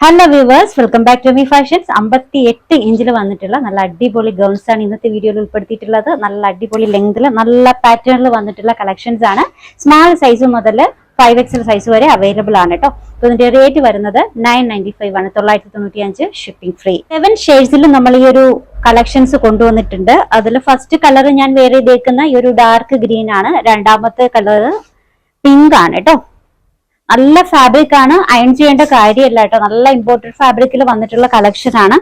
Hello viewers, welcome back to me fashions. 58 ഇഞ്ചിൽ വന്നിട്ടുള്ള നല്ല അടിപൊളി ഗൗൺസ് ആണ് ഇന്നത്തെ വീഡിയോയിൽ ഉൾപ്പെടുത്തിയിട്ടുള്ളത്. നല്ല അടിപൊളി ലെങ്തിൽ നല്ല പാറ്റേണിൽ വന്നിട്ടുള്ള കളക്ഷൻസ് ആണ്. സ്മാൾ സൈസ് മുതൽ 5XL സൈസ് വരെ അവൈലബിൾ ആണ് കേട്ടോ. അപ്പോൾ ഇതിന്റെ റേറ്റ് വരുന്നത് 995 ആണ്, 995 ഷിപ്പിംഗ് ഫ്രീ. 7 ഷെയ്ഡ്സിലും നമ്മൾ ഈ ഒരു കളക്ഷൻസ് കൊണ്ടുവന്നിട്ടുണ്ട്. അതിൽ ഫസ്റ്റ് കളർ ഞാൻ വേറെ ഇതേക്കുന്ന ഈ ഒരു ഡാർക്ക് ഗ്രീൻ ആണ്. രണ്ടാമത്തെ കളർ പിങ്ക് ആണ് കേട്ടോ. നല്ല ഫാബ്രിക് ആണ്, അയൺ ചെയ്യേണ്ട കാര്യമല്ല കേട്ടോ. നല്ല ഇമ്പോർട്ടഡ് ഫാബ്രിക്കിൽ വന്നിട്ടുള്ള കളക്ഷൻ ആണ്.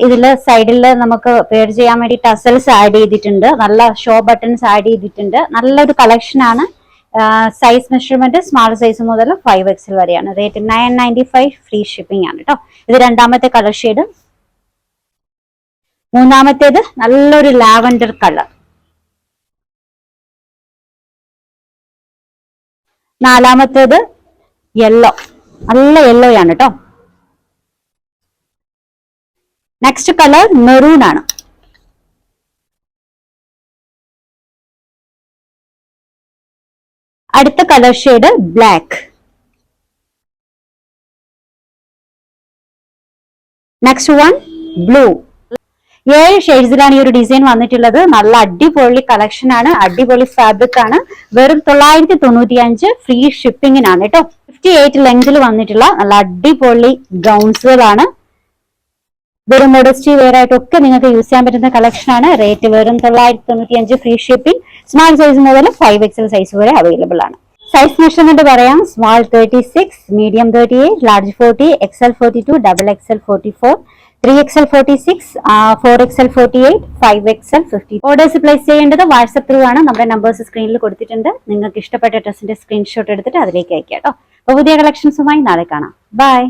ഇതില് സൈഡിൽ നമുക്ക് വെയർ ചെയ്യാൻ വേണ്ടി ടസൽസ് ആഡ് ചെയ്തിട്ടുണ്ട്, നല്ല ഷോ ബട്ടൺസ് ആഡ് ചെയ്തിട്ടുണ്ട്. നല്ലൊരു കളക്ഷൻ ആണ്. സൈസ് മെഷർമെന്റ് സ്മാൾ സൈസ് മുതൽ 5XL വരെയാണ്. റേറ്റ് 995 ഫ്രീ ഷിപ്പിംഗ് ആണ് കേട്ടോ. ഇത് രണ്ടാമത്തെ കളർ ഷെയ്ഡ്. മൂന്നാമത്തേത് നല്ലൊരു ലാവൻഡർ കളർ. നാലാമത്തേത് യെല്ലോ, നല്ല യെല്ലോ ആണ് കേട്ടോ. നെക്സ്റ്റ് കളർ മെറൂൺ ആണ്. അടുത്ത colour shade black. Next one blue. 7 ഷെയ്ഡ്സിലാണ് ഈ ഒരു ഡിസൈൻ വന്നിട്ടുള്ളത്. നല്ല അടിപൊളി കളക്ഷൻ ആണ്, അടിപൊളി ഫാബ്രിക് ആണ്. വെറും 995 ഫ്രീ ഷിപ്പിംഗിനാണ് കേട്ടോ. 58 ലെങ്തിൽ വന്നിട്ടുള്ള നല്ല അടിപൊളി ഗൗൺസുകളാണ്. വെറും മോഡസ്റ്റി വെയർ ആയിട്ടൊക്കെ നിങ്ങൾക്ക് യൂസ് ചെയ്യാൻ പറ്റുന്ന കളക്ഷൻ ആണ്. റേറ്റ് വെറും 995 ഫ്രീ ഷിപ്പിംഗ്. സ്മാൾ സൈസ് മുതൽ 5XL സൈസ് വരെ അവൈലബിൾ ആണ്. സൈസ് മെഷർമെന്റ് പറയാം. Small 36, medium 38, large 40, XL 42, XXL 44, 3XL 46, 4XL 48, 5XL 50. Orders place ചെയ്യേണ്ടത് വാട്സ്ആപ്പ് ത്രൂ ആണ്. നമ്മുടെ നമ്പേഴ്സ് സ്ക്രീനിൽ കൊടുത്തിട്ടുണ്ട്. നിങ്ങൾക്ക് ഇഷ്ടപ്പെട്ട ഡ്രസ്സിന്റെ സ്ക്രീൻഷോട്ട് എടുത്തിട്ട് അതിലേക്ക് അയക്കാം കേട്ടോ. അപ്പോൾ പുതിയ കളക്ഷൻസുമായി നാളെ കാണാം. ബൈ.